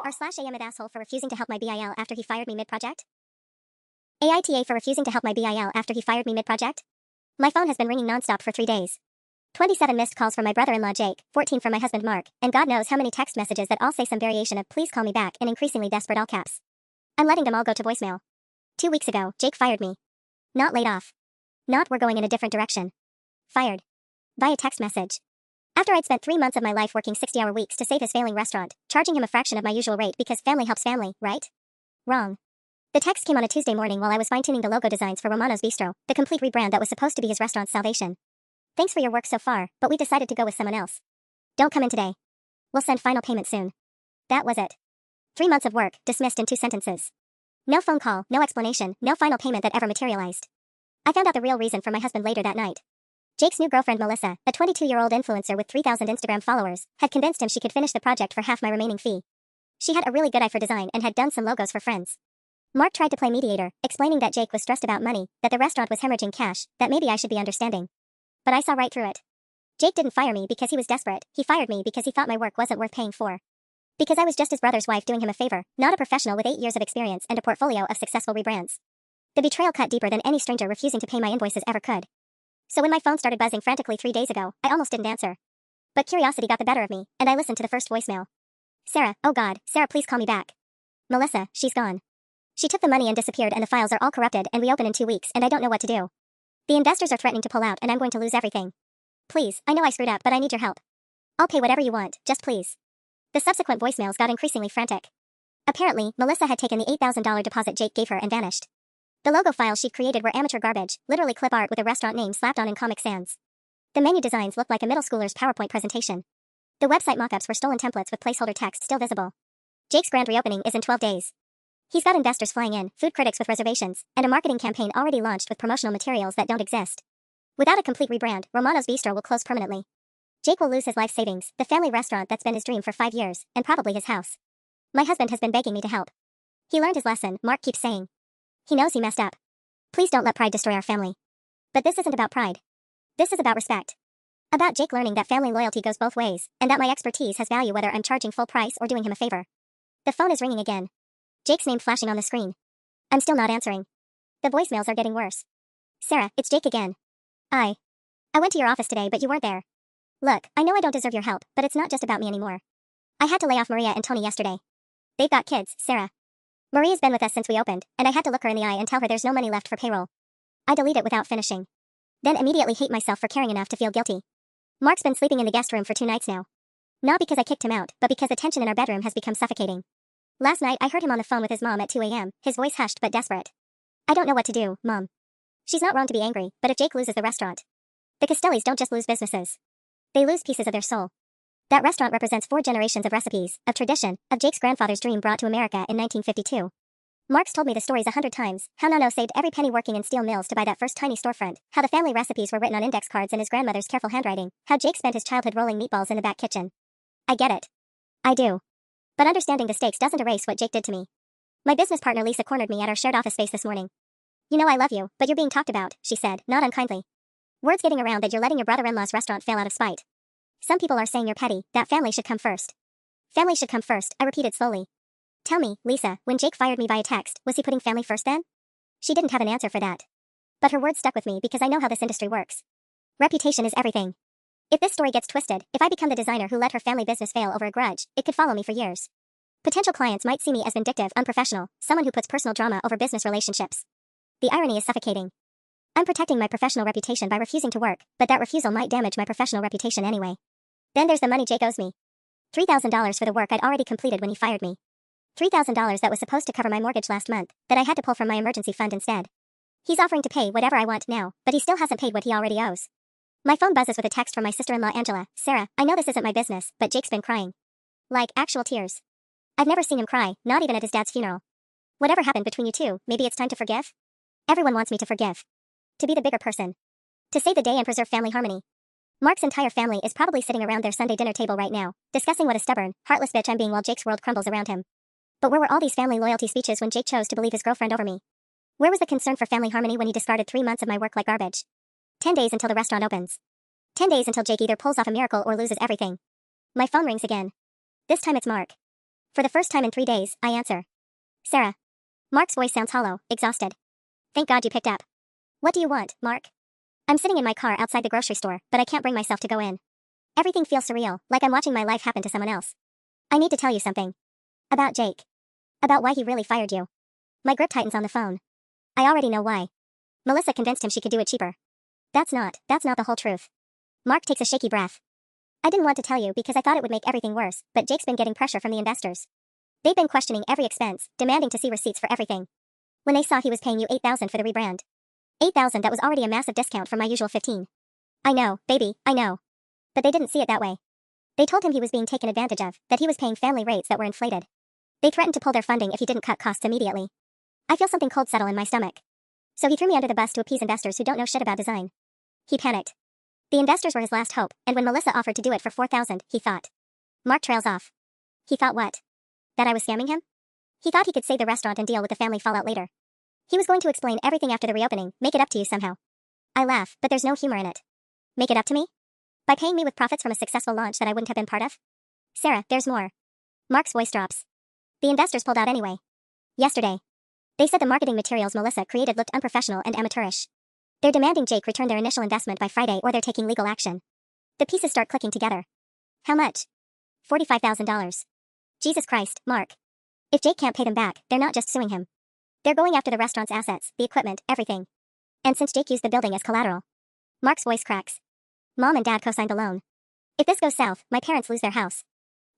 r/AmItheAsshole for refusing to help my BIL after he fired me mid-project? AITA for refusing to help my BIL after he fired me mid-project? My phone has been ringing nonstop for 3 days. 27 missed calls from my brother-in-law Jake, 14 from my husband Mark, and God knows how many text messages that all say some variation of please call me back in increasingly desperate all caps. I'm letting them all go to voicemail. 2 weeks ago, Jake fired me. Not laid off. Not we're going in a different direction. Fired. Via text message. After I'd spent 3 months of my life working 60-hour weeks to save his failing restaurant, charging him a fraction of my usual rate because family helps family, right? Wrong. The text came on a Tuesday morning while I was fine-tuning the logo designs for Romano's Bistro, the complete rebrand that was supposed to be his restaurant's salvation. Thanks for your work so far, but we decided to go with someone else. Don't come in today. We'll send final payment soon. That was it. 3 months of work, dismissed in 2 sentences. No phone call, no explanation, no final payment that ever materialized. I found out the real reason from my husband later that night. Jake's new girlfriend Melissa, a 22-year-old influencer with 3,000 Instagram followers, had convinced him she could finish the project for half my remaining fee. She had a really good eye for design and had done some logos for friends. Mark tried to play mediator, explaining that Jake was stressed about money, that the restaurant was hemorrhaging cash, that maybe I should be understanding. But I saw right through it. Jake didn't fire me because he was desperate, he fired me because he thought my work wasn't worth paying for. Because I was just his brother's wife doing him a favor, not a professional with 8 years of experience and a portfolio of successful rebrands. The betrayal cut deeper than any stranger refusing to pay my invoices ever could. So when my phone started buzzing frantically 3 days ago, I almost didn't answer. But curiosity got the better of me, and I listened to the first voicemail. Sarah, oh God, Sarah, please call me back. Melissa, she's gone. She took the money and disappeared, and the files are all corrupted and reopen in 2 weeks, and I don't know what to do. The investors are threatening to pull out and I'm going to lose everything. Please, I know I screwed up, but I need your help. I'll pay whatever you want, just please. The subsequent voicemails got increasingly frantic. Apparently, Melissa had taken the $8,000 deposit Jake gave her and vanished. The logo files she'd created were amateur garbage, literally clip art with a restaurant name slapped on in Comic Sans. The menu designs looked like a middle schooler's PowerPoint presentation. The website mockups were stolen templates with placeholder text still visible. Jake's grand reopening is in 12 days. He's got investors flying in, food critics with reservations, and a marketing campaign already launched with promotional materials that don't exist. Without a complete rebrand, Romano's Bistro will close permanently. Jake will lose his life savings, the family restaurant that's been his dream for 5 years, and probably his house. My husband has been begging me to help. He learned his lesson, Mark keeps saying. He knows he messed up. Please don't let pride destroy our family. But this isn't about pride. This is about respect. About Jake learning that family loyalty goes both ways, and that my expertise has value whether I'm charging full price or doing him a favor. The phone is ringing again. Jake's name flashing on the screen. I'm still not answering. The voicemails are getting worse. Sarah, it's Jake again. I went to your office today, but you weren't there. Look, I know I don't deserve your help, but it's not just about me anymore. I had to lay off Maria and Tony yesterday. They've got kids, Sarah. Maria's been with us since we opened, and I had to look her in the eye and tell her there's no money left for payroll. I delete it without finishing. Then immediately hate myself for caring enough to feel guilty. Mark's been sleeping in the guest room for 2 nights now. Not because I kicked him out, but because the tension in our bedroom has become suffocating. Last night I heard him on the phone with his mom at 2 a.m., his voice hushed but desperate. I don't know what to do, Mom. She's not wrong to be angry, but if Jake loses the restaurant. The Castellis don't just lose businesses. They lose pieces of their soul. That restaurant represents 4 generations of recipes, of tradition, of Jake's grandfather's dream brought to America in 1952. Mark's told me the stories 100 times, how Nono saved every penny working in steel mills to buy that first tiny storefront, how the family recipes were written on index cards in his grandmother's careful handwriting, how Jake spent his childhood rolling meatballs in the back kitchen. I get it. I do. But understanding the stakes doesn't erase what Jake did to me. My business partner Lisa cornered me at our shared office space this morning. You know I love you, but you're being talked about, she said, not unkindly. Word's getting around that you're letting your brother-in-law's restaurant fail out of spite. Some people are saying you're petty, that family should come first. Family should come first, I repeated slowly. Tell me, Lisa, when Jake fired me via text, was he putting family first then? She didn't have an answer for that. But her words stuck with me because I know how this industry works. Reputation is everything. If this story gets twisted, if I become the designer who let her family business fail over a grudge, it could follow me for years. Potential clients might see me as vindictive, unprofessional, someone who puts personal drama over business relationships. The irony is suffocating. I'm protecting my professional reputation by refusing to work, but that refusal might damage my professional reputation anyway. Then there's the money Jake owes me. $3,000 for the work I'd already completed when he fired me. $3,000 that was supposed to cover my mortgage last month, that I had to pull from my emergency fund instead. He's offering to pay whatever I want now, but he still hasn't paid what he already owes. My phone buzzes with a text from my sister-in-law Angela. Sarah, I know this isn't my business, but Jake's been crying. Like, actual tears. I've never seen him cry, not even at his dad's funeral. Whatever happened between you two, maybe it's time to forgive? Everyone wants me to forgive. To be the bigger person. To save the day and preserve family harmony. Mark's entire family is probably sitting around their Sunday dinner table right now, discussing what a stubborn, heartless bitch I'm being while Jake's world crumbles around him. But where were all these family loyalty speeches when Jake chose to believe his girlfriend over me? Where was the concern for family harmony when he discarded 3 months of my work like garbage? 10 days until the restaurant opens. 10 days until Jake either pulls off a miracle or loses everything. My phone rings again. This time it's Mark. For the first time in 3 days, I answer. Sarah. Mark's voice sounds hollow, exhausted. Thank God you picked up. What do you want, Mark? I'm sitting in my car outside the grocery store, but I can't bring myself to go in. Everything feels surreal, like I'm watching my life happen to someone else. I need to tell you something. About Jake. About why he really fired you. My grip tightens on the phone. I already know why. Melissa convinced him she could do it cheaper. That's not the whole truth. Mark takes a shaky breath. I didn't want to tell you because I thought it would make everything worse, but Jake's been getting pressure from the investors. They've been questioning every expense, demanding to see receipts for everything. When they saw he was paying you $8,000 for the rebrand. $8,000 that was already a massive discount from my usual $15,000. I know, baby, I know. But they didn't see it that way. They told him he was being taken advantage of, that he was paying family rates that were inflated. They threatened to pull their funding if he didn't cut costs immediately. I feel something cold settle in my stomach. So he threw me under the bus to appease investors who don't know shit about design. He panicked. The investors were his last hope, and when Melissa offered to do it for $4,000, he thought. Mark trails off. He thought what? That I was scamming him? He thought he could save the restaurant and deal with the family fallout later. He was going to explain everything after the reopening, make it up to you somehow. I laugh, but there's no humor in it. Make it up to me? By paying me with profits from a successful launch that I wouldn't have been part of? Sarah, there's more. Mark's voice drops. The investors pulled out anyway. Yesterday. They said the marketing materials Melissa created looked unprofessional and amateurish. They're demanding Jake return their initial investment by Friday or they're taking legal action. The pieces start clicking together. How much? $45,000. Jesus Christ, Mark. If Jake can't pay them back, they're not just suing him. They're going after the restaurant's assets, the equipment, everything. And since Jake used the building as collateral. Mark's voice cracks. Mom and Dad co-signed the loan. If this goes south, my parents lose their house.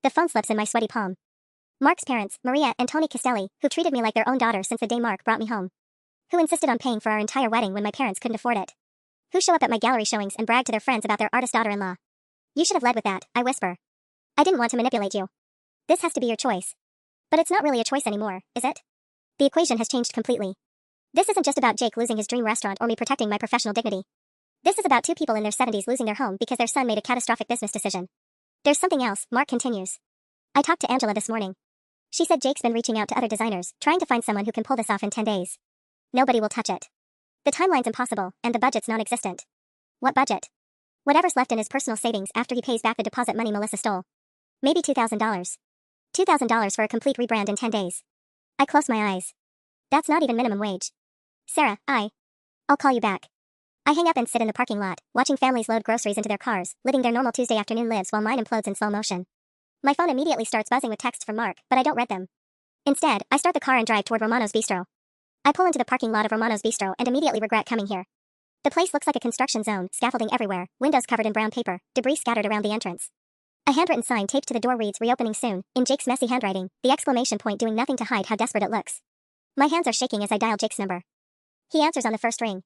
The phone slips in my sweaty palm. Mark's parents, Maria and Tony Castelli, who treated me like their own daughter since the day Mark brought me home. Who insisted on paying for our entire wedding when my parents couldn't afford it. Who show up at my gallery showings and brag to their friends about their artist daughter-in-law. You should have led with that, I whisper. I didn't want to manipulate you. This has to be your choice. But it's not really a choice anymore, is it? The equation has changed completely. This isn't just about Jake losing his dream restaurant or me protecting my professional dignity. This is about two people in their 70s losing their home because their son made a catastrophic business decision. There's something else, Mark continues. I talked to Angela this morning. She said Jake's been reaching out to other designers, trying to find someone who can pull this off in 10 days. Nobody will touch it. The timeline's impossible, and the budget's non-existent. What budget? Whatever's left in his personal savings after he pays back the deposit money Melissa stole. Maybe $2,000. $2,000 for a complete rebrand in 10 days. I close my eyes. That's not even minimum wage. Sarah, I'll call you back. I hang up and sit in the parking lot, watching families load groceries into their cars, living their normal Tuesday afternoon lives while mine implodes in slow motion. My phone immediately starts buzzing with texts from Mark, but I don't read them. Instead, I start the car and drive toward Romano's Bistro. I pull into the parking lot of Romano's Bistro and immediately regret coming here. The place looks like a construction zone, scaffolding everywhere, windows covered in brown paper, debris scattered around the entrance. A handwritten sign taped to the door reads reopening soon, in Jake's messy handwriting, the exclamation point doing nothing to hide how desperate it looks. My hands are shaking as I dial Jake's number. He answers on the first ring.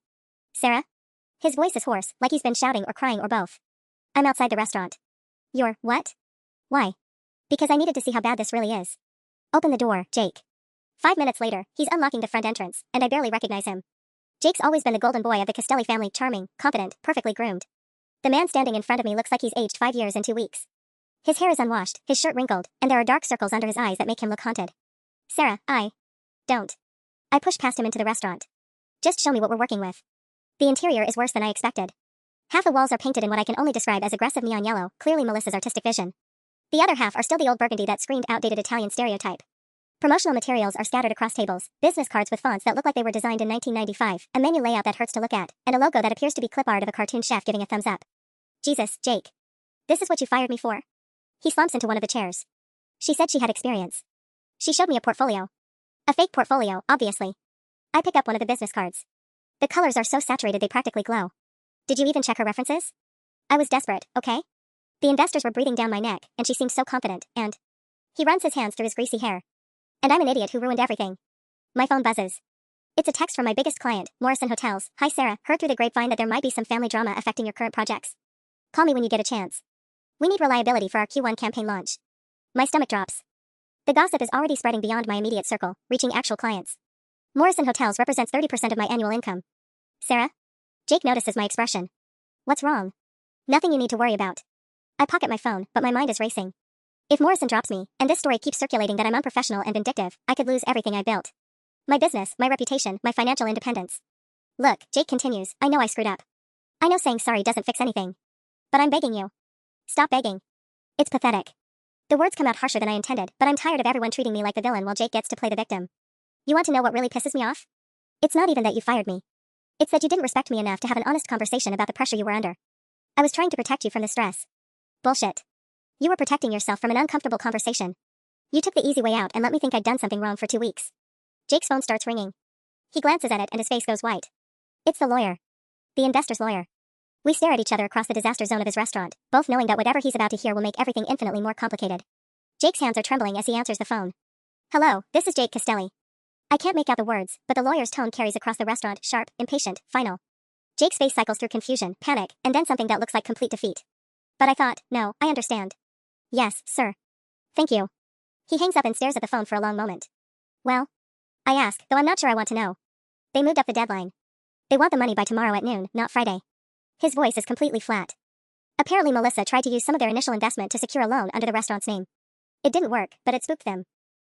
Sarah? His voice is hoarse, like he's been shouting or crying or both. I'm outside the restaurant. You're, what? Why? Because I needed to see how bad this really is. Open the door, Jake. 5 minutes later, he's unlocking the front entrance, and I barely recognize him. Jake's always been the golden boy of the Castelli family, charming, competent, perfectly groomed. The man standing in front of me looks like he's aged 5 years and 2 weeks. His hair is unwashed, his shirt wrinkled, and there are dark circles under his eyes that make him look haunted. Sarah, don't. I push past him into the restaurant. Just show me what we're working with. The interior is worse than I expected. Half the walls are painted in what I can only describe as aggressive neon yellow, clearly Melissa's artistic vision. The other half are still the old burgundy that screamed outdated Italian stereotype. Promotional materials are scattered across tables, business cards with fonts that look like they were designed in 1995, a menu layout that hurts to look at, and a logo that appears to be clip art of a cartoon chef giving a thumbs up. Jesus, Jake. This is what you fired me for? He slumps into one of the chairs. She said she had experience. She showed me a portfolio. A fake portfolio, obviously. I pick up one of the business cards. The colors are so saturated they practically glow. Did you even check her references? I was desperate, okay? The investors were breathing down my neck, and she seemed so confident, and... He runs his hands through his greasy hair. And I'm an idiot who ruined everything. My phone buzzes. It's a text from my biggest client, Morrison Hotels. Hi Sarah, heard through the grapevine that there might be some family drama affecting your current projects. Call me when you get a chance. We need reliability for our Q1 campaign launch. My stomach drops. The gossip is already spreading beyond my immediate circle, reaching actual clients. Morrison Hotels represents 30% of my annual income. Sarah? Jake notices my expression. What's wrong? Nothing you need to worry about. I pocket my phone, but my mind is racing. If Morrison drops me, and this story keeps circulating that I'm unprofessional and vindictive, I could lose everything I built. My business, my reputation, my financial independence. Look, Jake continues, I know I screwed up. I know saying sorry doesn't fix anything. But I'm begging you. Stop begging. It's pathetic. The words come out harsher than I intended, but I'm tired of everyone treating me like the villain while Jake gets to play the victim. You want to know what really pisses me off? It's not even that you fired me. It's that you didn't respect me enough to have an honest conversation about the pressure you were under. I was trying to protect you from the stress. Bullshit. You were protecting yourself from an uncomfortable conversation. You took the easy way out and let me think I'd done something wrong for 2 weeks. Jake's phone starts ringing. He glances at it and his face goes white. It's the lawyer. The investor's lawyer. We stare at each other across the disaster zone of his restaurant, both knowing that whatever he's about to hear will make everything infinitely more complicated. Jake's hands are trembling as he answers the phone. Hello, this is Jake Castelli. I can't make out the words, but the lawyer's tone carries across the restaurant, sharp, impatient, final. Jake's face cycles through confusion, panic, and then something that looks like complete defeat. But I thought, no, I understand. Yes, sir. Thank you. He hangs up and stares at the phone for a long moment. Well? I ask, though I'm not sure I want to know. They moved up the deadline. They want the money by tomorrow at noon, not Friday. His voice is completely flat. Apparently Melissa tried to use some of their initial investment to secure a loan under the restaurant's name. It didn't work, but it spooked them.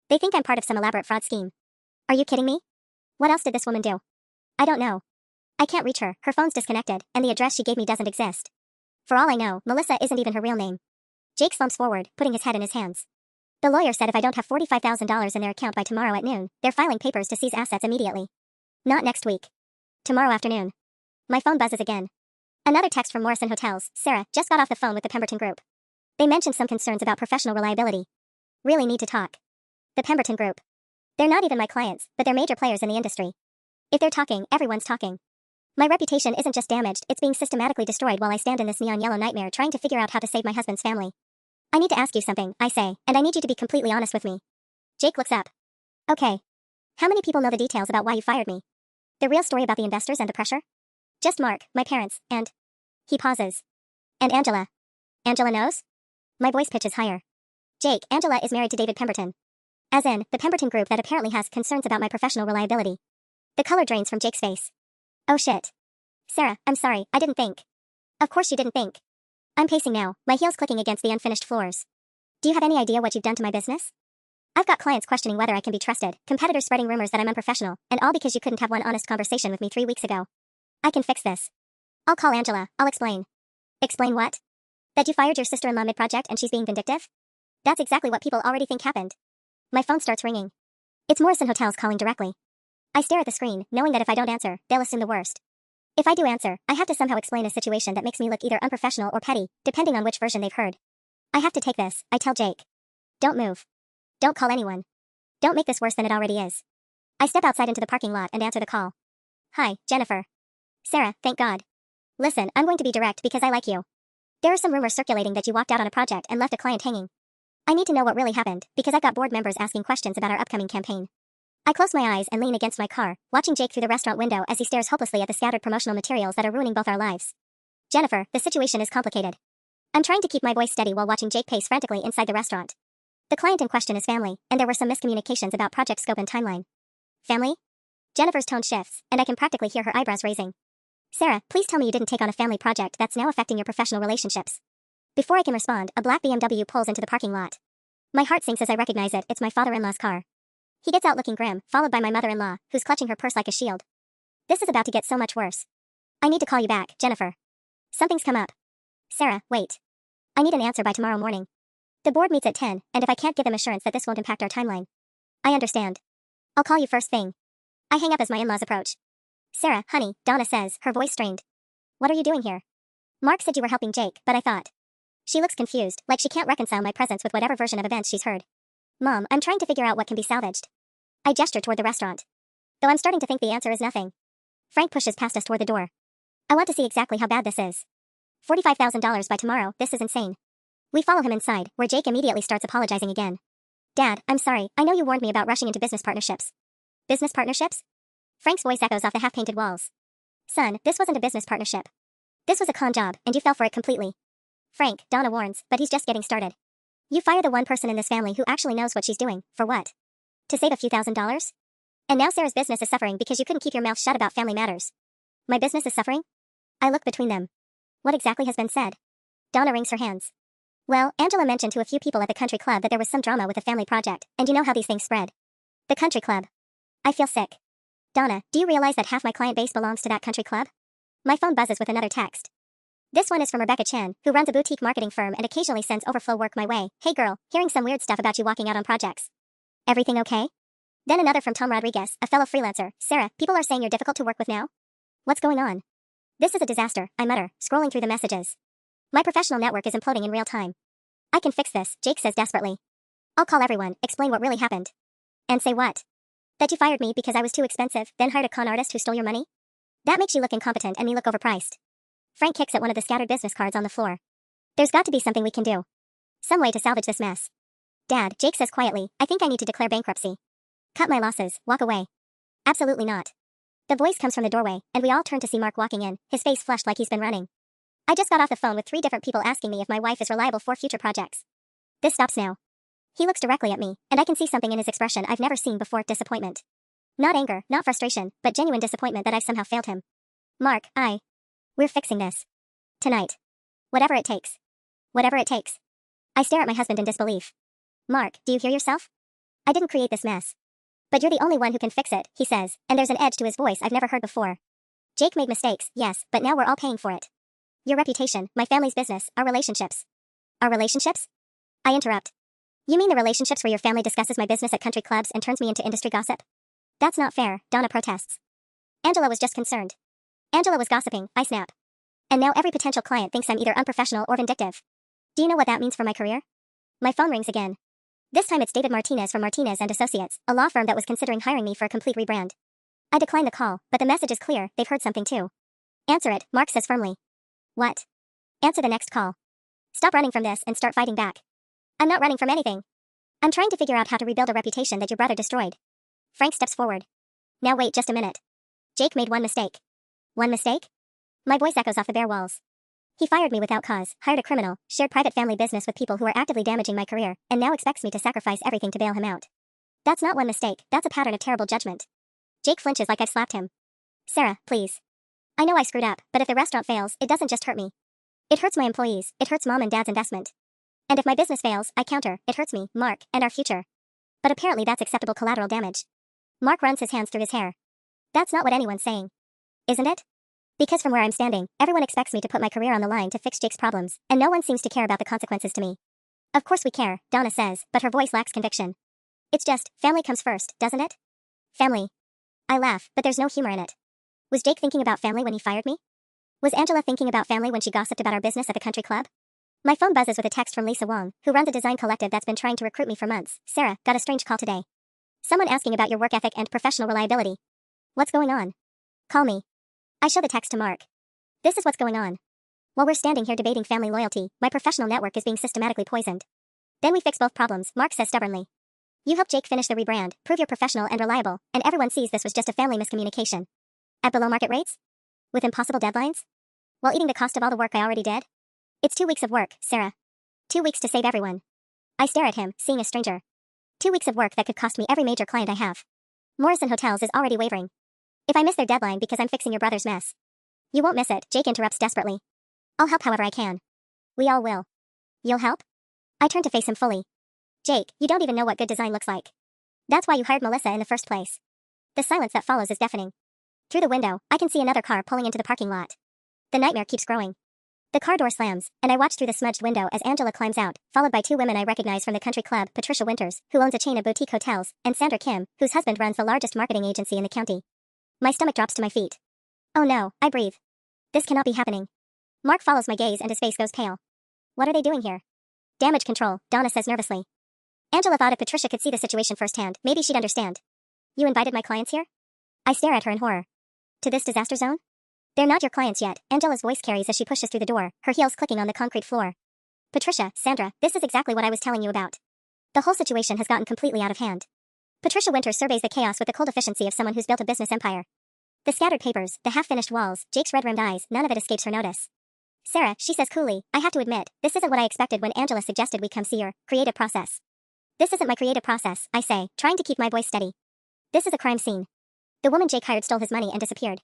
They think I'm part of some elaborate fraud scheme. Are you kidding me? What else did this woman do? I don't know. I can't reach her, her phone's disconnected, and the address she gave me doesn't exist. For all I know, Melissa isn't even her real name. Jake slumps forward, putting his head in his hands. The lawyer said if I don't have $45,000 in their account by tomorrow at noon, they're filing papers to seize assets immediately. Not next week. Tomorrow afternoon. My phone buzzes again. Another text from Morrison Hotels. Sarah just got off the phone with the Pemberton Group. They mentioned some concerns about professional reliability. Really need to talk. The Pemberton Group. They're not even my clients, but they're major players in the industry. If they're talking, everyone's talking. My reputation isn't just damaged, it's being systematically destroyed while I stand in this neon yellow nightmare trying to figure out how to save my husband's family. I need to ask you something, I say, and I need you to be completely honest with me. Jake looks up. Okay. How many people know the details about why you fired me? The real story about the investors and the pressure? Just Mark, my parents, and... He pauses. And Angela. Angela knows? My voice pitches higher. Jake, Angela is married to David Pemberton. As in, the Pemberton Group that apparently has concerns about my professional reliability. The color drains from Jake's face. Oh shit. Sarah, I'm sorry, I didn't think. Of course you didn't think. I'm pacing now, my heels clicking against the unfinished floors. Do you have any idea what you've done to my business? I've got clients questioning whether I can be trusted, competitors spreading rumors that I'm unprofessional, and all because you couldn't have one honest conversation with me 3 weeks ago. I can fix this. I'll call Angela, I'll explain. Explain what? That you fired your sister-in-law mid-project and she's being vindictive? That's exactly what people already think happened. My phone starts ringing. It's Morrison Hotels calling directly. I stare at the screen, knowing that if I don't answer, they'll assume the worst. If I do answer, I have to somehow explain a situation that makes me look either unprofessional or petty, depending on which version they've heard. I have to take this, I tell Jake. Don't move. Don't call anyone. Don't make this worse than it already is. I step outside into the parking lot and answer the call. Hi, Jennifer. Sarah, thank God. Listen, I'm going to be direct because I like you. There are some rumors circulating that you walked out on a project and left a client hanging. I need to know what really happened, because I've got board members asking questions about our upcoming campaign. I close my eyes and lean against my car, watching Jake through the restaurant window as he stares hopelessly at the scattered promotional materials that are ruining both our lives. Jennifer, the situation is complicated. I'm trying to keep my voice steady while watching Jake pace frantically inside the restaurant. The client in question is family, and there were some miscommunications about project scope and timeline. Family? Jennifer's tone shifts, and I can practically hear her eyebrows raising. Sarah, please tell me you didn't take on a family project that's now affecting your professional relationships. Before I can respond, a black BMW pulls into the parking lot. My heart sinks as I recognize it, it's my father-in-law's car. He gets out looking grim, followed by my mother-in-law, who's clutching her purse like a shield. This is about to get so much worse. I need to call you back, Jennifer. Something's come up. Sarah, wait. I need an answer by tomorrow morning. The board meets at 10, and if I can't give them assurance that this won't impact our timeline. I understand. I'll call you first thing. I hang up as my in-laws approach. Sarah, honey, Donna says, her voice strained. What are you doing here? Mark said you were helping Jake, but I thought. She looks confused, like she can't reconcile my presence with whatever version of events she's heard. Mom, I'm trying to figure out what can be salvaged. I gesture toward the restaurant. Though I'm starting to think the answer is nothing. Frank pushes past us toward the door. I want to see exactly how bad this is. $45,000 by tomorrow, this is insane. We follow him inside, where Jake immediately starts apologizing again. Dad, I'm sorry, I know you warned me about rushing into business partnerships. Business partnerships? Frank's voice echoes off the half-painted walls. Son, this wasn't a business partnership. This was a con job, and you fell for it completely. Frank, Donna warns, but he's just getting started. You fire the one person in this family who actually knows what she's doing, for what? To save a few $1,000s? And now Sarah's business is suffering because you couldn't keep your mouth shut about family matters. My business is suffering? I look between them. What exactly has been said? Donna wrings her hands. Well, Angela mentioned to a few people at the country club that there was some drama with the family project, and you know how these things spread. The country club. I feel sick. Donna, do you realize that half my client base belongs to that country club? My phone buzzes with another text. This one is from Rebecca Chan, who runs a boutique marketing firm and occasionally sends overflow work my way. Hey girl, hearing some weird stuff about you walking out on projects. Everything okay? Then another from Tom Rodriguez, a fellow freelancer. Sarah, people are saying you're difficult to work with now? What's going on? This is a disaster, I mutter, scrolling through the messages. My professional network is imploding in real time. I can fix this, Jake says desperately. I'll call everyone, explain what really happened. And say what? That you fired me because I was too expensive, then hired a con artist who stole your money? That makes you look incompetent and me look overpriced. Frank kicks at one of the scattered business cards on the floor. There's got to be something we can do. Some way to salvage this mess. Dad, Jake says quietly, I think I need to declare bankruptcy. Cut my losses, walk away. Absolutely not. The voice comes from the doorway, and we all turn to see Mark walking in, his face flushed like he's been running. I just got off the phone with 3 different people asking me if my wife is reliable for future projects. This stops now. He looks directly at me, and I can see something in his expression I've never seen before, disappointment. Not anger, not frustration, but genuine disappointment that I've somehow failed him. Mark, we're fixing this. Tonight. Whatever it takes. Whatever it takes. I stare at my husband in disbelief. Mark, do you hear yourself? I didn't create this mess. But you're the only one who can fix it, he says, and there's an edge to his voice I've never heard before. Jake made mistakes, yes, but now we're all paying for it. Your reputation, my family's business, our relationships. Our relationships? I interrupt. You mean the relationships where your family discusses my business at country clubs and turns me into industry gossip? That's not fair, Donna protests. Angela was just concerned. Angela was gossiping, I snap. And now every potential client thinks I'm either unprofessional or vindictive. Do you know what that means for my career? My phone rings again. This time it's David Martinez from Martinez and Associates, a law firm that was considering hiring me for a complete rebrand. I decline the call, but the message is clear, they've heard something too. Answer it, Mark says firmly. What? Answer the next call. Stop running from this and start fighting back. I'm not running from anything. I'm trying to figure out how to rebuild a reputation that your brother destroyed. Frank steps forward. Now wait just a minute. Jake made one mistake. One mistake? My voice echoes off the bare walls. He fired me without cause, hired a criminal, shared private family business with people who are actively damaging my career, and now expects me to sacrifice everything to bail him out. That's not one mistake, that's a pattern of terrible judgment. Jake flinches like I've slapped him. Sarah, please. I know I screwed up, but if the restaurant fails, it doesn't just hurt me. It hurts my employees, it hurts mom and dad's investment. And if my business fails, I counter, it hurts me, Mark, and our future. But apparently that's acceptable collateral damage. Mark runs his hands through his hair. That's not what anyone's saying. Isn't it? Because from where I'm standing, everyone expects me to put my career on the line to fix Jake's problems, and no one seems to care about the consequences to me. Of course we care, Donna says, but her voice lacks conviction. It's just, family comes first, doesn't it? Family. I laugh, but there's no humor in it. Was Jake thinking about family when he fired me? Was Angela thinking about family when she gossiped about our business at the country club? My phone buzzes with a text from Lisa Wong, who runs a design collective that's been trying to recruit me for months. Sarah, got a strange call today. Someone asking about your work ethic and professional reliability. What's going on? Call me. I show the text to Mark. This is what's going on. While we're standing here debating family loyalty, my professional network is being systematically poisoned. Then we fix both problems, Mark says stubbornly. You help Jake finish the rebrand, prove you're professional and reliable, and everyone sees this was just a family miscommunication. At below market rates? With impossible deadlines? While eating the cost of all the work I already did? It's 2 weeks of work, Sarah. 2 weeks to save everyone. I stare at him, seeing a stranger. 2 weeks of work that could cost me every major client I have. Morrison Hotels is already wavering. If I miss their deadline because I'm fixing your brother's mess. You won't miss it, Jake interrupts desperately. I'll help however I can. We all will. You'll help? I turn to face him fully. Jake, you don't even know what good design looks like. That's why you hired Melissa in the first place. The silence that follows is deafening. Through the window, I can see another car pulling into the parking lot. The nightmare keeps growing. The car door slams, and I watch through the smudged window as Angela climbs out, followed by 2 women I recognize from the country club, Patricia Winters, who owns a chain of boutique hotels, and Sandra Kim, whose husband runs the largest marketing agency in the county. My stomach drops to my feet. Oh no, I breathe. This cannot be happening. Mark follows my gaze and his face goes pale. What are they doing here? Damage control, Donna says nervously. Angela thought if Patricia could see the situation firsthand, maybe she'd understand. You invited my clients here? I stare at her in horror. To this disaster zone? They're not your clients yet, Angela's voice carries as she pushes through the door, her heels clicking on the concrete floor. Patricia, Sandra, this is exactly what I was telling you about. The whole situation has gotten completely out of hand. Patricia Winters surveys the chaos with the cold efficiency of someone who's built a business empire. The scattered papers, the half-finished walls, Jake's red-rimmed eyes, none of it escapes her notice. Sarah, she says coolly, I have to admit, this isn't what I expected when Angela suggested we come see your creative process. This isn't my creative process, I say, trying to keep my voice steady. This is a crime scene. The woman Jake hired stole his money and disappeared.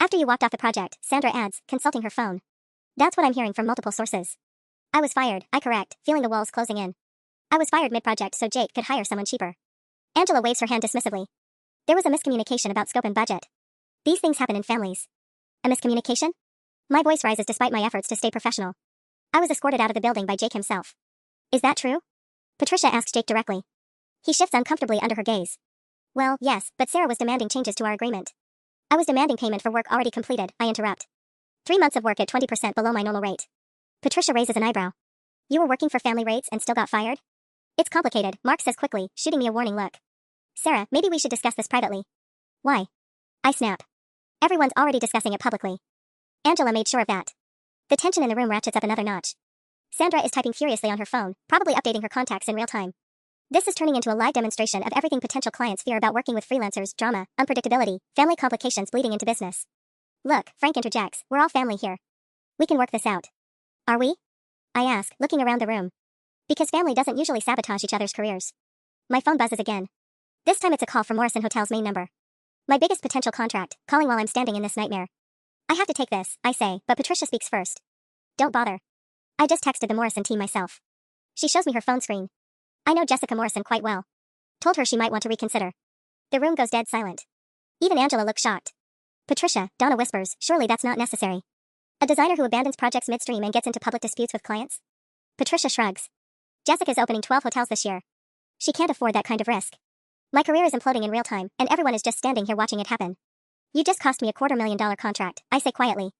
After you walked off the project, Sandra adds, consulting her phone. That's what I'm hearing from multiple sources. I was fired, I correct, feeling the walls closing in. I was fired mid-project so Jake could hire someone cheaper. Angela waves her hand dismissively. There was a miscommunication about scope and budget. These things happen in families. A miscommunication? My voice rises despite my efforts to stay professional. I was escorted out of the building by Jake himself. Is that true? Patricia asks Jake directly. He shifts uncomfortably under her gaze. Well, yes, but Sarah was demanding changes to our agreement. I was demanding payment for work already completed, I interrupt. 3 months of work at 20% below my normal rate. Patricia raises an eyebrow. You were working for family rates and still got fired? It's complicated, Mark says quickly, shooting me a warning look. Sarah, maybe we should discuss this privately. Why? I snap. Everyone's already discussing it publicly. Angela made sure of that. The tension in the room ratchets up another notch. Sandra is typing furiously on her phone, probably updating her contacts in real time. This is turning into a live demonstration of everything potential clients fear about working with freelancers: drama, unpredictability, family complications bleeding into business. Look, Frank interjects, we're all family here. We can work this out. Are we? I ask, looking around the room. Because family doesn't usually sabotage each other's careers. My phone buzzes again. This time it's a call from Morrison Hotel's main number. My biggest potential contract, calling while I'm standing in this nightmare. I have to take this, I say, but Patricia speaks first. Don't bother. I just texted the Morrison team myself. She shows me her phone screen. I know Jessica Morrison quite well. Told her she might want to reconsider. The room goes dead silent. Even Angela looks shocked. Patricia, Donna whispers, surely that's not necessary. A designer who abandons projects midstream and gets into public disputes with clients? Patricia shrugs. Jessica's opening 12 hotels this year. She can't afford that kind of risk. My career is imploding in real time, and everyone is just standing here watching it happen. You just cost me a $250,000 contract, I say quietly.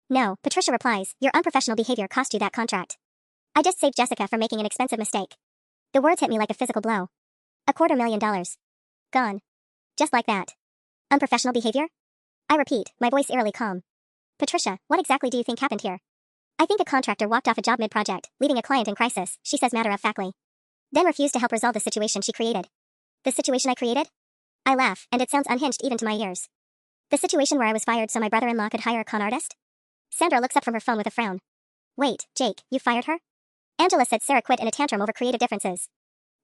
No, Patricia replies, your unprofessional behavior cost you that contract. I just saved Jessica from making an expensive mistake. The words hit me like a physical blow. A $250,000. Gone. Just like that. Unprofessional behavior? I repeat, my voice eerily calm. Patricia, what exactly do you think happened here? I think a contractor walked off a job mid-project, leaving a client in crisis, she says matter-of-factly. Then refused to help resolve the situation she created. The situation I created? I laugh, and it sounds unhinged even to my ears. The situation where I was fired so my brother-in-law could hire a con artist? Sandra looks up from her phone with a frown. Wait, Jake, you fired her? Angela said Sarah quit in a tantrum over creative differences.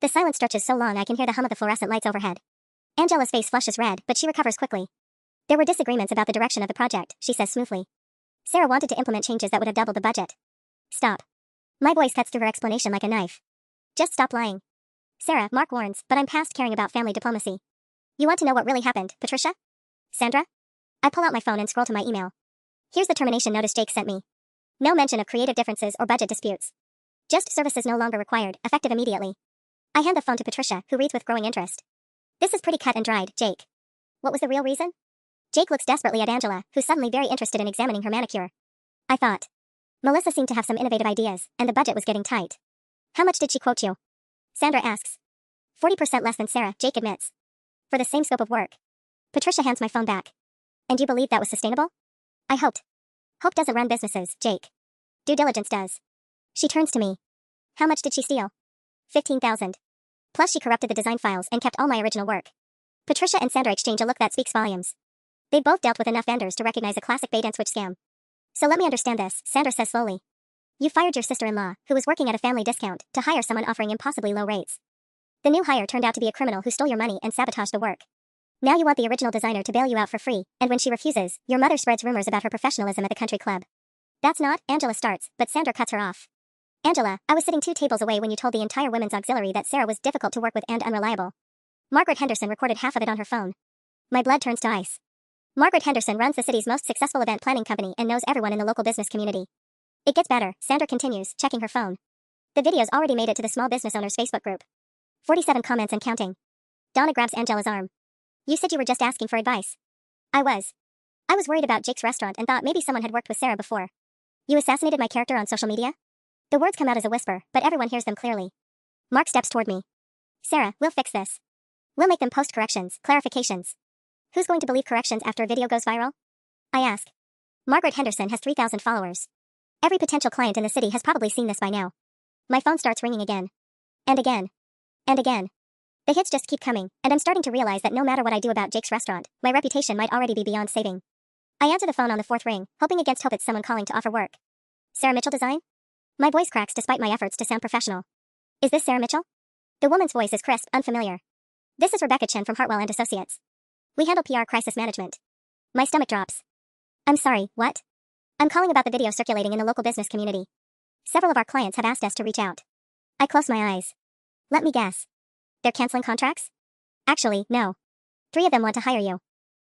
The silence stretches so long I can hear the hum of the fluorescent lights overhead. Angela's face flushes red, but she recovers quickly. There were disagreements about the direction of the project, she says smoothly. Sarah wanted to implement changes that would have doubled the budget. Stop. My voice cuts through her explanation like a knife. Just stop lying. Sarah, Mark warns, but I'm past caring about family diplomacy. You want to know what really happened, Patricia? Sandra? I pull out my phone and scroll to my email. Here's the termination notice Jake sent me. No mention of creative differences or budget disputes. Just services no longer required, effective immediately. I hand the phone to Patricia, who reads with growing interest. This is pretty cut and dried, Jake. What was the real reason? Jake looks desperately at Angela, who's suddenly very interested in examining her manicure. I thought. Melissa seemed to have some innovative ideas, and the budget was getting tight. How much did she quote you? Sandra asks. 40% less than Sarah, Jake admits. For the same scope of work. Patricia hands my phone back. And you believe that was sustainable? I hoped. Hope doesn't run businesses, Jake. Due diligence does. She turns to me. How much did she steal? 15,000. Plus she corrupted the design files and kept all my original work. Patricia and Sandra exchange a look that speaks volumes. They've both dealt with enough vendors to recognize a classic bait and switch scam. So let me understand this, Sandra says slowly. You fired your sister-in-law, who was working at a family discount, to hire someone offering impossibly low rates. The new hire turned out to be a criminal who stole your money and sabotaged the work. Now you want the original designer to bail you out for free, and when she refuses, your mother spreads rumors about her professionalism at the country club. That's not, Angela starts, but Sandra cuts her off. Angela, I was sitting 2 tables away when you told the entire women's auxiliary that Sarah was difficult to work with and unreliable. Margaret Henderson recorded half of it on her phone. My blood turns to ice. Margaret Henderson runs the city's most successful event planning company and knows everyone in the local business community. It gets better, Sandra continues, checking her phone. The video's already made it to the small business owners Facebook group. 47 comments and counting. Donna grabs Angela's arm. You said you were just asking for advice. I was. I was worried about Jake's restaurant and thought maybe someone had worked with Sarah before. You assassinated my character on social media? The words come out as a whisper, but everyone hears them clearly. Mark steps toward me. Sarah, we'll fix this. We'll make them post corrections, clarifications. Who's going to believe corrections after a video goes viral? I ask. Margaret Henderson has 3,000 followers. Every potential client in the city has probably seen this by now. My phone starts ringing again. And again. And again. The hits just keep coming, and I'm starting to realize that no matter what I do about Jake's restaurant, my reputation might already be beyond saving. I answer the phone on the 4th ring, hoping against hope it's someone calling to offer work. Sarah Mitchell Design? My voice cracks despite my efforts to sound professional. Is this Sarah Mitchell? The woman's voice is crisp, unfamiliar. This is Rebecca Chen from Hartwell and Associates. We handle PR crisis management. My stomach drops. I'm sorry, what? I'm calling about the video circulating in the local business community. Several of our clients have asked us to reach out. I close my eyes. Let me guess. They're canceling contracts? Actually, no. 3 of them want to hire you.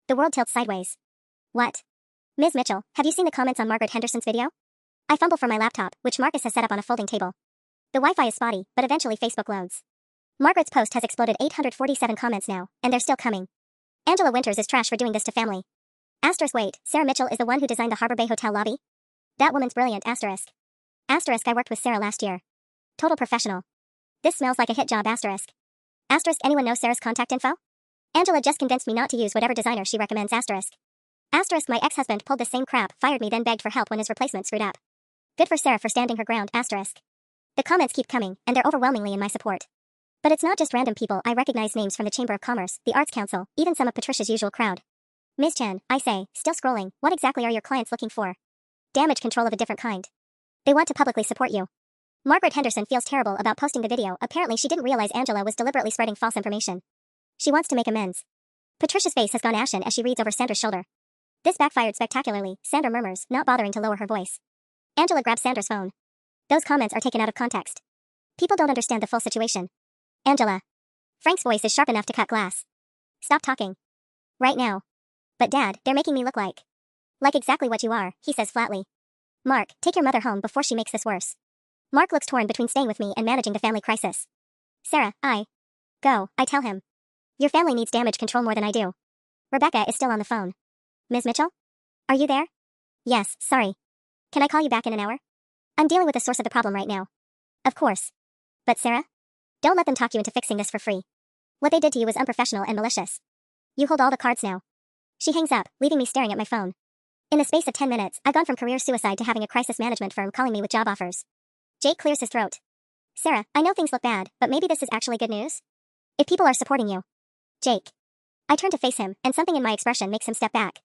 The world tilts sideways. What? Ms. Mitchell, have you seen the comments on Margaret Henderson's video? I fumble for my laptop, which Marcus has set up on a folding table. The Wi-Fi is spotty, but eventually Facebook loads. Margaret's post has exploded 847 comments now, and they're still coming. Angela Winters is trash for doing this to family. Asterisk wait, Sarah Mitchell is the one who designed the Harbor Bay Hotel lobby? That woman's brilliant, asterisk. Asterisk I worked with Sarah last year. Total professional. This smells like a hit job, asterisk. Asterisk anyone know Sarah's contact info? Angela just convinced me not to use whatever designer she recommends, asterisk. Asterisk my ex-husband pulled the same crap, fired me then begged for help when his replacement screwed up. Good for Sarah for standing her ground, asterisk. The comments keep coming, and they're overwhelmingly in my support. But it's not just random people. I recognize names from the Chamber of Commerce, the Arts Council, even some of Patricia's usual crowd. Ms. Chen, I say, still scrolling, what exactly are your clients looking for? Damage control of a different kind. They want to publicly support you. Margaret Henderson feels terrible about posting the video. Apparently she didn't realize Angela was deliberately spreading false information. She wants to make amends. Patricia's face has gone ashen as she reads over Sandra's shoulder. This backfired spectacularly, Sandra murmurs, not bothering to lower her voice. Angela grabs Sandra's phone. Those comments are taken out of context. People don't understand the full situation. Angela. Frank's voice is sharp enough to cut glass. Stop talking. Right now. But Dad, they're making me look like exactly what you are, he says flatly. Mark, take your mother home before she makes this worse. Mark looks torn between staying with me and managing the family crisis. Sarah, go, I tell him. Your family needs damage control more than I do. Rebecca is still on the phone. Ms. Mitchell? Are you there? Yes, sorry. Can I call you back in an hour? I'm dealing with the source of the problem right now. Of course. But Sarah? Don't let them talk you into fixing this for free. What they did to you was unprofessional and malicious. You hold all the cards now. She hangs up, leaving me staring at my phone. In the space of 10 minutes, I've gone from career suicide to having a crisis management firm calling me with job offers. Jake clears his throat. Sarah, I know things look bad, but maybe this is actually good news? If people are supporting you. Jake. I turn to face him, and something in my expression makes him step back.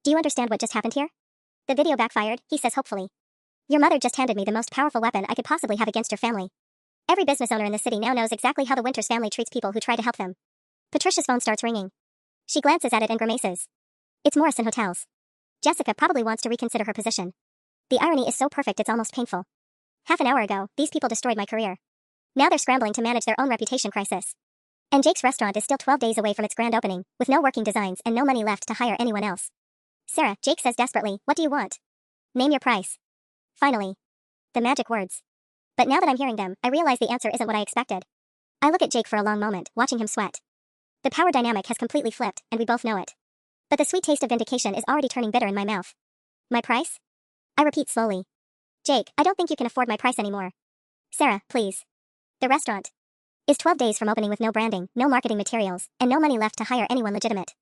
Do you understand what just happened here? The video backfired, he says hopefully. Your mother just handed me the most powerful weapon I could possibly have against your family. Every business owner in the city now knows exactly how the Winters family treats people who try to help them. Patricia's phone starts ringing. She glances at it and grimaces. It's Morrison Hotels. Jessica probably wants to reconsider her position. The irony is so perfect it's almost painful. Half an hour ago, these people destroyed my career. Now they're scrambling to manage their own reputation crisis. And Jake's restaurant is still 12 days away from its grand opening, with no working designs and no money left to hire anyone else. Sarah, Jake says desperately, what do you want? Name your price. Finally. The magic words. But now that I'm hearing them, I realize the answer isn't what I expected. I look at Jake for a long moment, watching him sweat. The power dynamic has completely flipped, and we both know it. But the sweet taste of vindication is already turning bitter in my mouth. My price? I repeat slowly. Jake, I don't think you can afford my price anymore. Sarah, please. The restaurant is 12 days from opening with no branding, no marketing materials, and no money left to hire anyone legitimate.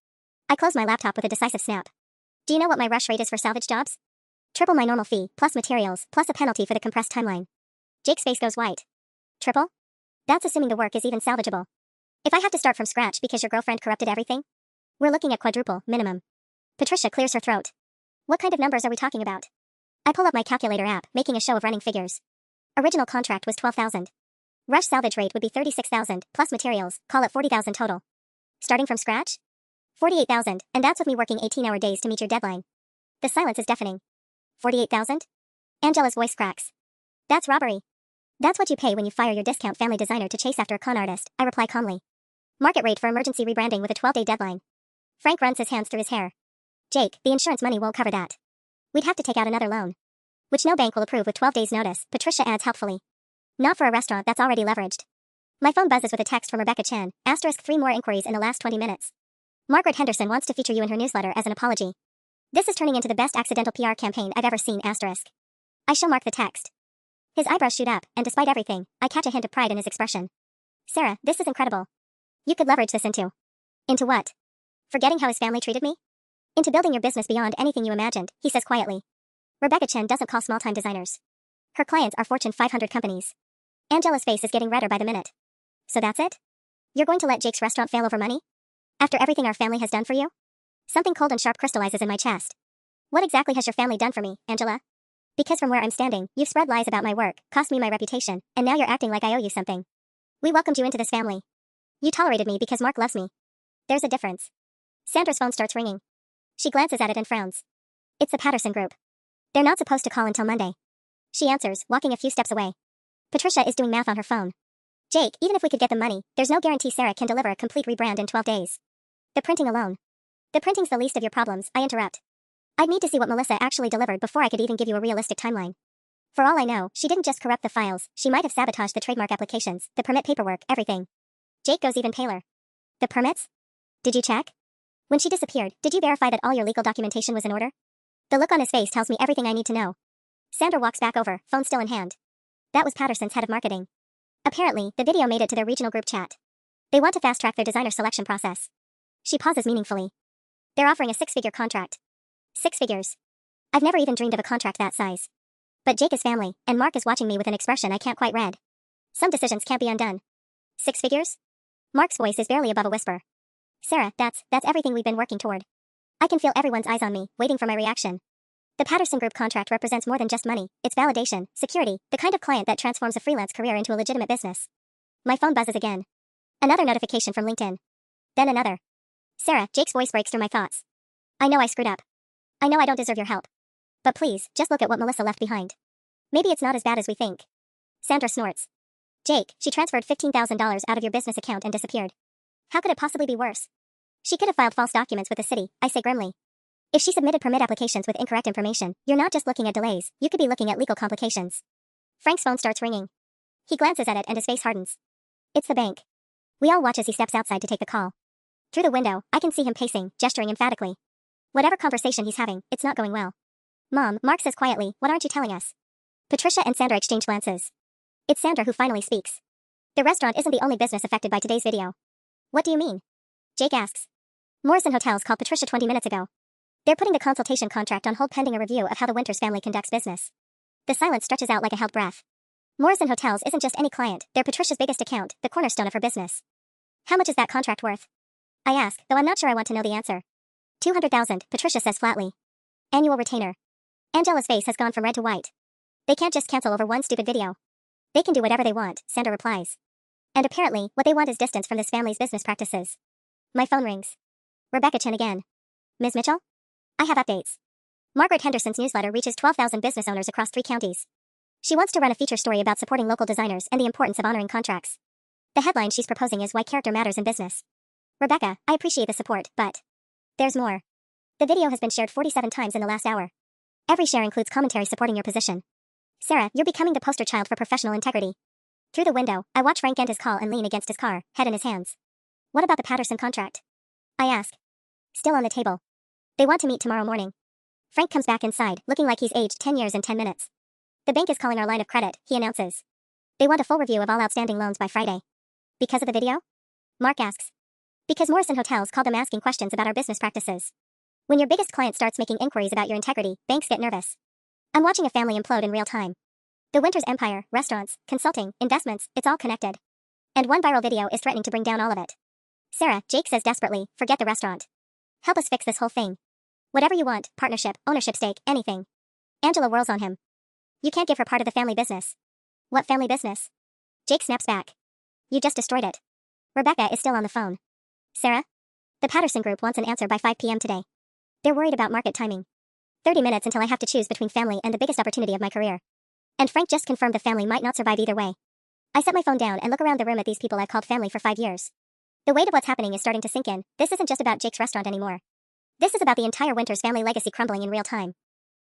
I close my laptop with a decisive snap. Do you know what my rush rate is for salvage jobs? Triple my normal fee, plus materials, plus a penalty for the compressed timeline. Jake's face goes white. Triple? That's assuming the work is even salvageable. If I have to start from scratch because your girlfriend corrupted everything? We're looking at quadruple, minimum. Patricia clears her throat. What kind of numbers are we talking about? I pull up my calculator app, making a show of running figures. Original contract was 12,000. Rush salvage rate would be 36,000, plus materials, call it 40,000 total. Starting from scratch? 48,000, and that's with me working 18-hour days to meet your deadline. The silence is deafening. 48,000? Angela's voice cracks. That's robbery. That's what you pay when you fire your discount family designer to chase after a con artist, I reply calmly. Market rate for emergency rebranding with a 12-day deadline. Frank runs his hands through his hair. Jake, the insurance money won't cover that. We'd have to take out another loan. Which no bank will approve with 12 days notice, Patricia adds helpfully. Not for a restaurant that's already leveraged. My phone buzzes with a text from Rebecca Chen, asterisk 3 more inquiries in the last 20 minutes. Margaret Henderson wants to feature you in her newsletter as an apology. This is turning into the best accidental PR campaign I've ever seen, asterisk. I show Mark the text. His eyebrows shoot up, and despite everything, I catch a hint of pride in his expression. Sarah, this is incredible. You could leverage this into. Into what? Forgetting how his family treated me? Into building your business beyond anything you imagined, he says quietly. Rebecca Chen doesn't call small-time designers. Her clients are Fortune 500 companies. Angela's face is getting redder by the minute. So that's it? You're going to let Jake's restaurant fail over money? After everything our family has done for you? Something cold and sharp crystallizes in my chest. What exactly has your family done for me, Angela? Because from where I'm standing, you've spread lies about my work, cost me my reputation, and now you're acting like I owe you something. We welcomed you into this family. You tolerated me because Mark loves me. There's a difference. Sandra's phone starts ringing. She glances at it and frowns. It's the Patterson Group. They're not supposed to call until Monday. She answers, walking a few steps away. Patricia is doing math on her phone. Jake, even if we could get the money, there's no guarantee Sarah can deliver a complete rebrand in 12 days. The printing alone. The printing's the least of your problems, I interrupt. I'd need to see what Melissa actually delivered before I could even give you a realistic timeline. For all I know, she didn't just corrupt the files, she might have sabotaged the trademark applications, the permit paperwork, everything. Jake goes even paler. The permits? Did you check? When she disappeared, did you verify that all your legal documentation was in order? The look on his face tells me everything I need to know. Sandra walks back over, phone still in hand. That was Patterson's head of marketing. Apparently, the video made it to their regional group chat. They want to fast-track their designer selection process. She pauses meaningfully. They're offering a 6-figure contract. 6 figures. I've never even dreamed of a contract that size. But Jake is family, and Mark is watching me with an expression I can't quite read. Some decisions can't be undone. 6 figures? Mark's voice is barely above a whisper. Sarah, that's everything we've been working toward. I can feel everyone's eyes on me, waiting for my reaction. The Patterson Group contract represents more than just money. It's validation, security, the kind of client that transforms a freelance career into a legitimate business. My phone buzzes again. Another notification from LinkedIn. Then another. Sarah, Jake's voice breaks through my thoughts. I know I screwed up. I know I don't deserve your help. But please, just look at what Melissa left behind. Maybe it's not as bad as we think. Sandra snorts. Jake, she transferred $15,000 out of your business account and disappeared. How could it possibly be worse? She could have filed false documents with the city, I say grimly. If she submitted permit applications with incorrect information, you're not just looking at delays, you could be looking at legal complications. Frank's phone starts ringing. He glances at it and his face hardens. It's the bank. We all watch as he steps outside to take the call. Through the window, I can see him pacing, gesturing emphatically. Whatever conversation he's having, it's not going well. Mom, Mark says quietly, what aren't you telling us? Patricia and Sandra exchange glances. It's Sandra who finally speaks. The restaurant isn't the only business affected by today's video. What do you mean? Jake asks. Morrison Hotels called Patricia 20 minutes ago. They're putting the consultation contract on hold pending a review of how the Winters family conducts business. The silence stretches out like a held breath. Morrison Hotels isn't just any client, they're Patricia's biggest account, the cornerstone of her business. How much is that contract worth? I ask, though I'm not sure I want to know the answer. 200,000, Patricia says flatly. Annual retainer. Angela's face has gone from red to white. They can't just cancel over one stupid video. They can do whatever they want, Sandra replies. And apparently, what they want is distance from this family's business practices. My phone rings. Rebecca Chen again. Ms. Mitchell? I have updates. Margaret Henderson's newsletter reaches 12,000 business owners across 3 counties. She wants to run a feature story about supporting local designers and the importance of honoring contracts. The headline she's proposing is Why Character Matters in Business. Rebecca, I appreciate the support, but there's more. The video has been shared 47 times in the last hour. Every share includes commentary supporting your position. Sarah, you're becoming the poster child for professional integrity. Through the window, I watch Frank end his call and lean against his car, head in his hands. What about the Patterson contract? I ask. Still on the table. They want to meet tomorrow morning. Frank comes back inside, looking like he's aged 10 years and 10 minutes. The bank is calling our line of credit, he announces. They want a full review of all outstanding loans by Friday. Because of the video? Mark asks. Because Morrison Hotels called them asking questions about our business practices. When your biggest client starts making inquiries about your integrity, banks get nervous. I'm watching a family implode in real time. The Winters empire, restaurants, consulting, investments, it's all connected. And one viral video is threatening to bring down all of it. Sarah, Jake says desperately, forget the restaurant. Help us fix this whole thing. Whatever you want, partnership, ownership stake, anything. Angela whirls on him. You can't give her part of the family business. What family business? Jake snaps back. You just destroyed it. Rebecca is still on the phone. Sarah? The Patterson Group wants an answer by 5 p.m. today. They're worried about market timing. 30 minutes until I have to choose between family and the biggest opportunity of my career. And Frank just confirmed the family might not survive either way. I set my phone down and look around the room at these people I've called family for 5 years. The weight of what's happening is starting to sink in. This isn't just about Jake's restaurant anymore. This is about the entire Winters family legacy crumbling in real time.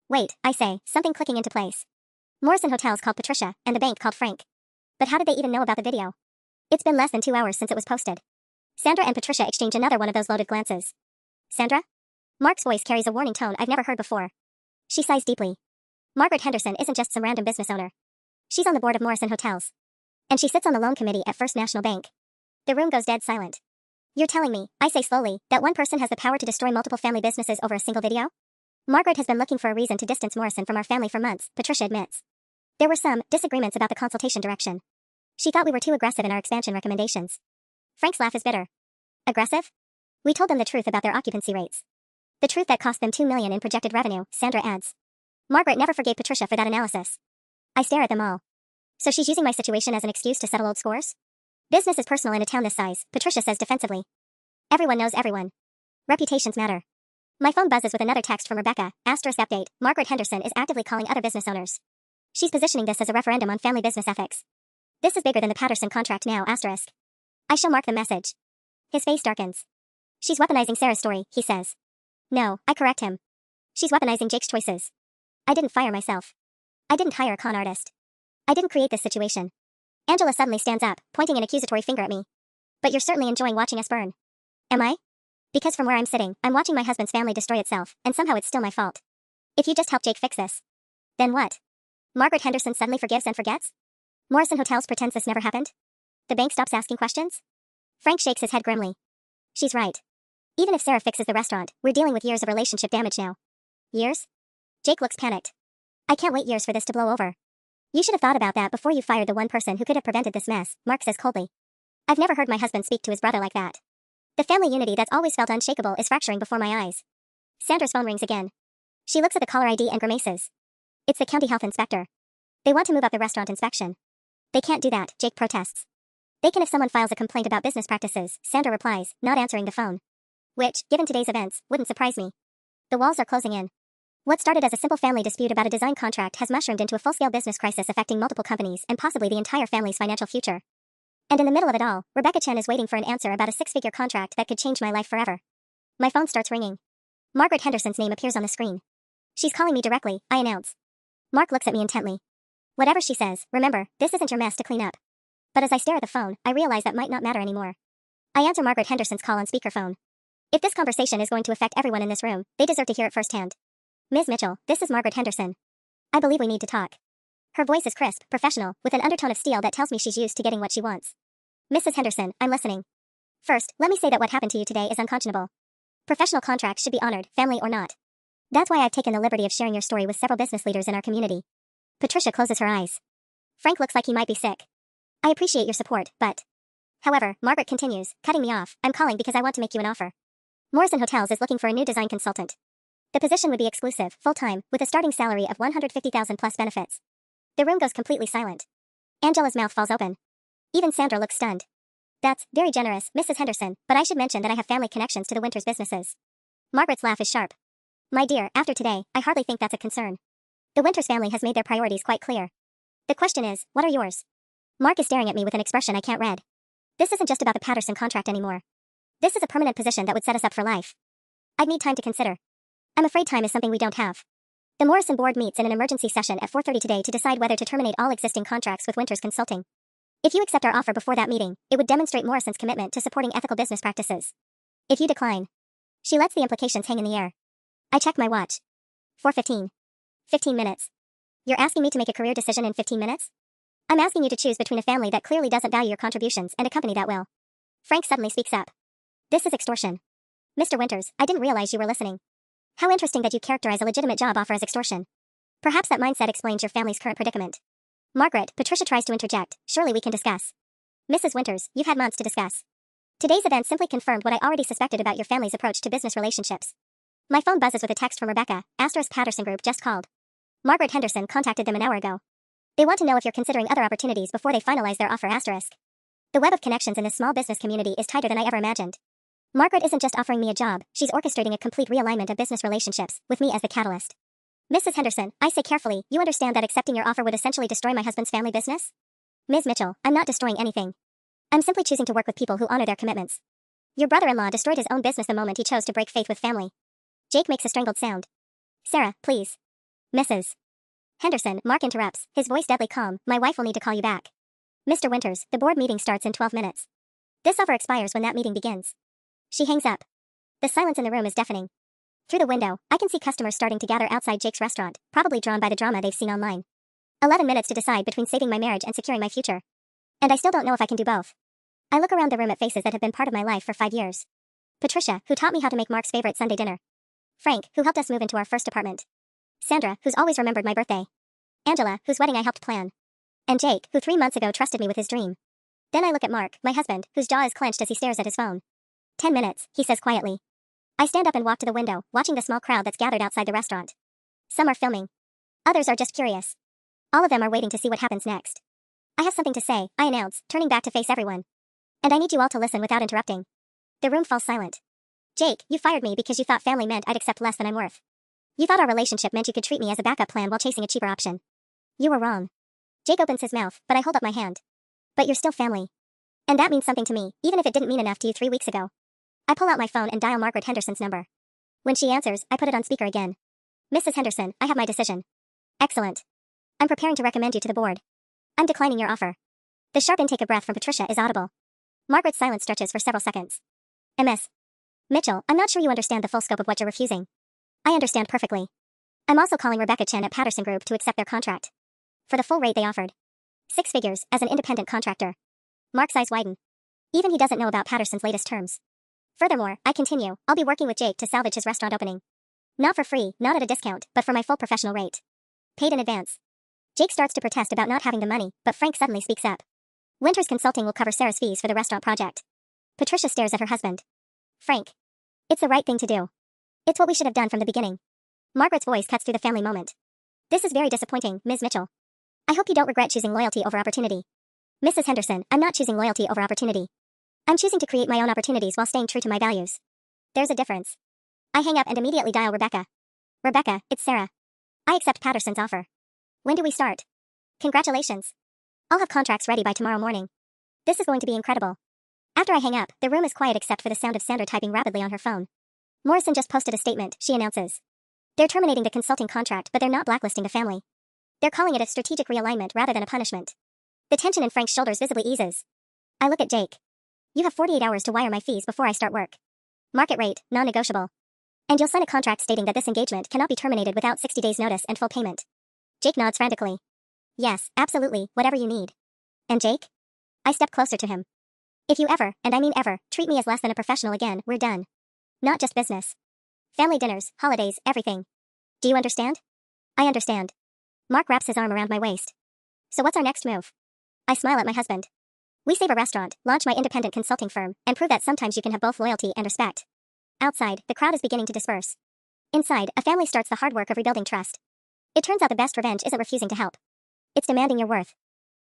Wait, I say, something clicking into place. Morrison Hotels called Patricia, and the bank called Frank. But how did they even know about the video? It's been less than 2 hours since it was posted. Sandra and Patricia exchange another one of those loaded glances. Sandra? Mark's voice carries a warning tone I've never heard before. She sighs deeply. Margaret Henderson isn't just some random business owner. She's on the board of Morrison Hotels. And she sits on the loan committee at First National Bank. The room goes dead silent. You're telling me, I say slowly, that one person has the power to destroy multiple family businesses over a single video? Margaret has been looking for a reason to distance Morrison from our family for months, Patricia admits. There were some disagreements about the consultation direction. She thought we were too aggressive in our expansion recommendations. Frank's laugh is bitter. Aggressive? We told them the truth about their occupancy rates. The truth that cost them $2 million in projected revenue, Sandra adds. Margaret never forgave Patricia for that analysis. I stare at them all. So she's using my situation as an excuse to settle old scores? Business is personal in a town this size, Patricia says defensively. Everyone knows everyone. Reputations matter. My phone buzzes with another text from Rebecca, asterisk update, Margaret Henderson is actively calling other business owners. She's positioning this as a referendum on family business ethics. This is bigger than the Patterson contract now, asterisk. I show Mark the message. His face darkens. She's weaponizing Sarah's story, he says. No, I correct him. She's weaponizing Jake's choices. I didn't fire myself. I didn't hire a con artist. I didn't create this situation. Angela suddenly stands up, pointing an accusatory finger at me. But you're certainly enjoying watching us burn. Am I? Because from where I'm sitting, I'm watching my husband's family destroy itself, and somehow it's still my fault. If you just help Jake fix this. Then what? Margaret Henderson suddenly forgives and forgets? Morrison Hotels pretends this never happened? The bank stops asking questions? Frank shakes his head grimly. She's right. Even if Sarah fixes the restaurant, we're dealing with years of relationship damage now. Years? Jake looks panicked. I can't wait years for this to blow over. You should have thought about that before you fired the one person who could have prevented this mess, Mark says coldly. I've never heard my husband speak to his brother like that. The family unity that's always felt unshakable is fracturing before my eyes. Sandra's phone rings again. She looks at the caller ID and grimaces. It's the county health inspector. They want to move up the restaurant inspection. They can't do that, Jake protests. They can if someone files a complaint about business practices, Sandra replies, not answering the phone. Which, given today's events, wouldn't surprise me. The walls are closing in. What started as a simple family dispute about a design contract has mushroomed into a full-scale business crisis affecting multiple companies and possibly the entire family's financial future. And in the middle of it all, Rebecca Chen is waiting for an answer about a six-figure contract that could change my life forever. My phone starts ringing. Margaret Henderson's name appears on the screen. She's calling me directly, I announce. Mark looks at me intently. Whatever she says, remember, this isn't your mess to clean up. But as I stare at the phone, I realize that might not matter anymore. I answer Margaret Henderson's call on speakerphone. If this conversation is going to affect everyone in this room, they deserve to hear it firsthand. Ms. Mitchell, this is Margaret Henderson. I believe we need to talk. Her voice is crisp, professional, with an undertone of steel that tells me she's used to getting what she wants. Mrs. Henderson, I'm listening. First, let me say that what happened to you today is unconscionable. Professional contracts should be honored, family or not. That's why I've taken the liberty of sharing your story with several business leaders in our community. Patricia closes her eyes. Frank looks like he might be sick. I appreciate your support, but... However, Margaret continues, cutting me off, I'm calling because I want to make you an offer. Morrison Hotels is looking for a new design consultant. The position would be exclusive, full-time, with a starting salary of $150,000 plus benefits. The room goes completely silent. Angela's mouth falls open. Even Sandra looks stunned. That's very generous, Mrs. Henderson, but I should mention that I have family connections to the Winters businesses. Margaret's laugh is sharp. My dear, after today, I hardly think that's a concern. The Winters family has made their priorities quite clear. The question is, what are yours? Mark is staring at me with an expression I can't read. This isn't just about the Patterson contract anymore. This is a permanent position that would set us up for life. I'd need time to consider. I'm afraid time is something we don't have. The Morrison board meets in an emergency session at 4:30 today to decide whether to terminate all existing contracts with Winters Consulting. If you accept our offer before that meeting, it would demonstrate Morrison's commitment to supporting ethical business practices. If you decline, she lets the implications hang in the air. I check my watch. 4:15. 15 minutes. You're asking me to make a career decision in 15 minutes? I'm asking you to choose between a family that clearly doesn't value your contributions and a company that will. Frank suddenly speaks up. This is extortion. Mr. Winters, I didn't realize you were listening. How interesting that you characterize a legitimate job offer as extortion. Perhaps that mindset explains your family's current predicament. Margaret, Patricia tries to interject. Surely we can discuss. Mrs. Winters, you've had months to discuss. Today's event simply confirmed what I already suspected about your family's approach to business relationships. My phone buzzes with a text from Rebecca, * Patterson Group just called. Margaret Henderson contacted them an hour ago. They want to know if you're considering other opportunities before they finalize their offer *. The web of connections in this small business community is tighter than I ever imagined. Margaret isn't just offering me a job, she's orchestrating a complete realignment of business relationships, with me as the catalyst. Mrs. Henderson, I say carefully, you understand that accepting your offer would essentially destroy my husband's family business? Ms. Mitchell, I'm not destroying anything. I'm simply choosing to work with people who honor their commitments. Your brother-in-law destroyed his own business the moment he chose to break faith with family. Jake makes a strangled sound. Sarah, please. Mrs. Henderson, Mark interrupts, his voice deadly calm, my wife will need to call you back. Mr. Winters, the board meeting starts in 12 minutes. This offer expires when that meeting begins. She hangs up. The silence in the room is deafening. Through the window, I can see customers starting to gather outside Jake's restaurant, probably drawn by the drama they've seen online. 11 minutes to decide between saving my marriage and securing my future. And I still don't know if I can do both. I look around the room at faces that have been part of my life for 5 years. Patricia, who taught me how to make Mark's favorite Sunday dinner. Frank, who helped us move into our first apartment. Sandra, who's always remembered my birthday. Angela, whose wedding I helped plan. And Jake, who 3 months ago trusted me with his dream. Then I look at Mark, my husband, whose jaw is clenched as he stares at his phone. 10 minutes, he says quietly. I stand up and walk to the window, watching the small crowd that's gathered outside the restaurant. Some are filming. Others are just curious. All of them are waiting to see what happens next. I have something to say, I announce, turning back to face everyone. And I need you all to listen without interrupting. The room falls silent. Jake, you fired me because you thought family meant I'd accept less than I'm worth. You thought our relationship meant you could treat me as a backup plan while chasing a cheaper option. You were wrong. Jake opens his mouth, but I hold up my hand. But you're still family. And that means something to me, even if it didn't mean enough to you 3 weeks ago. I pull out my phone and dial Margaret Henderson's number. When she answers, I put it on speaker again. Mrs. Henderson, I have my decision. Excellent. I'm preparing to recommend you to the board. I'm declining your offer. The sharp intake of breath from Patricia is audible. Margaret's silence stretches for several seconds. Miss Mitchell, I'm not sure you understand the full scope of what you're refusing. I understand perfectly. I'm also calling Rebecca Chen at Patterson Group to accept their contract. For the full rate they offered. 6 figures, as an independent contractor. Mark's eyes widen. Even he doesn't know about Patterson's latest terms. Furthermore, I continue, I'll be working with Jake to salvage his restaurant opening. Not for free, not at a discount, but for my full professional rate. Paid in advance. Jake starts to protest about not having the money, but Frank suddenly speaks up. Winters Consulting will cover Sarah's fees for the restaurant project. Patricia stares at her husband. Frank. It's the right thing to do. It's what we should have done from the beginning. Margaret's voice cuts through the family moment. This is very disappointing, Ms. Mitchell. I hope you don't regret choosing loyalty over opportunity. Mrs. Henderson, I'm not choosing loyalty over opportunity. I'm choosing to create my own opportunities while staying true to my values. There's a difference. I hang up and immediately dial Rebecca. Rebecca, it's Sarah. I accept Patterson's offer. When do we start? Congratulations. I'll have contracts ready by tomorrow morning. This is going to be incredible. After I hang up, the room is quiet except for the sound of Sandra typing rapidly on her phone. Morrison just posted a statement, she announces. They're terminating the consulting contract, but they're not blacklisting the family. They're calling it a strategic realignment rather than a punishment. The tension in Frank's shoulders visibly eases. I look at Jake. You have 48 hours to wire my fees before I start work. Market rate, non-negotiable. And you'll sign a contract stating that this engagement cannot be terminated without 60 days notice and full payment. Jake nods frantically. Yes, absolutely, whatever you need. And Jake? I step closer to him. If you ever, and I mean ever, treat me as less than a professional again, we're done. Not just business. Family dinners, holidays, everything. Do you understand? I understand. Mark wraps his arm around my waist. So what's our next move? I smile at my husband. We save a restaurant, launch my independent consulting firm, and prove that sometimes you can have both loyalty and respect. Outside, the crowd is beginning to disperse. Inside, a family starts the hard work of rebuilding trust. It turns out the best revenge isn't refusing to help. It's demanding your worth.